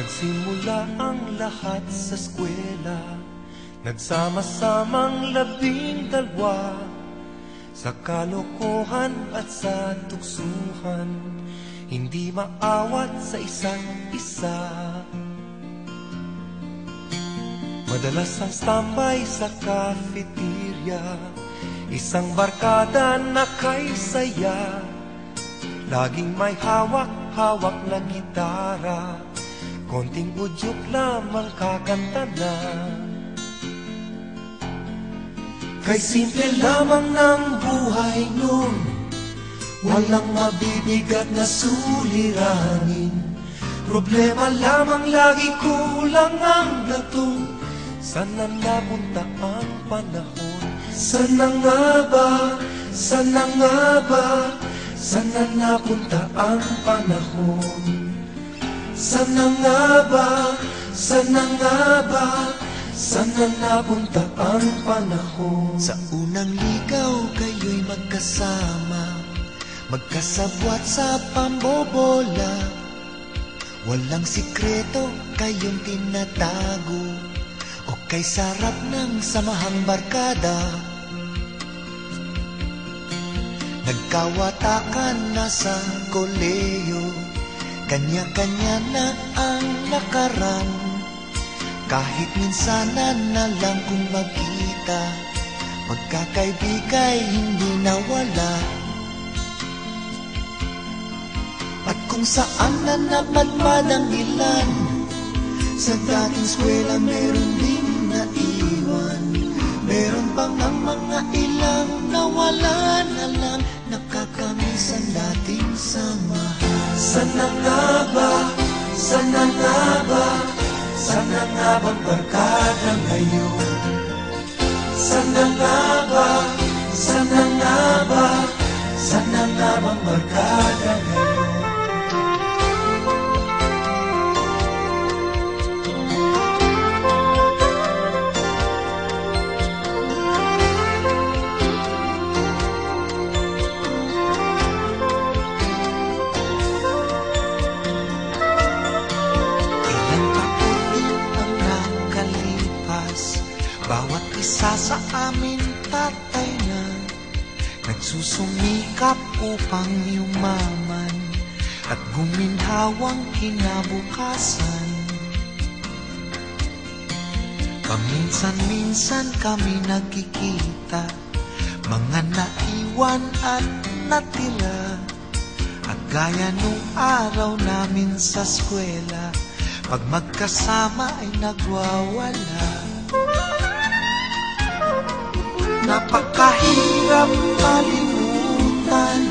Nagsimula ang lahat sa eskwela, nagsama-samang 12 sa kalokohan at sa tuksuhan, hindi maawat sa isa't isa. Madalas ang standby sa cafeteria, isang barkada na kay saya, laging may hawak-hawak na gitara, konting udyok lamang kakanta na. Kay simple lamang ng buhay nun, walang mabibigat na suliranin. Problema lamang lagi, kulang ang gatong. Sana napunta ang panahon? Sana nga ba? Sana nga ba? Sana napunta ang panahon? Sana nga ba? Sana nga ba? Sana napunta ang panahon? Sa unang ligaw kayo'y magkasama, magkasabwat sa pambobola. Walang sikreto kayong tinatago, o kay sarap ng samahang barkada. Nagkawatakan na sa koleyo, kanya-kanya na ang lakaran. Kahit minsanan na lang kung magkita, magkakaibigay hindi nawala. At kung saan na napadpad ang ilan, sa dating eskwela meron din naiwan. Meron pang ang mga ilang nawala na lang, nakakamiss ang dating samahan. Sana nga ba? Sana nga ba? Sana nga bang barkada ngayon? Sana nga ba? Sana nga ba? Sana nga bang barkada ngayon? Bawat isa sa amin patay na, nagsusumikap upang yumaman at guminhawang kinabukasan. Paminsan-minsan kami nagkikita, mga naiwan at natira, at gaya nung araw namin sa eskwela, pag magkasama ay nagwawala. Napakahirap malimutan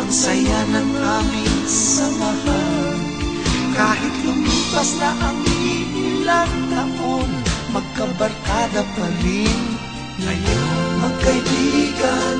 ang saya ng aming samahan. Kahit lumipas na ang ilang taon, magkabarkada pa rin ngayon. Magkaibigan,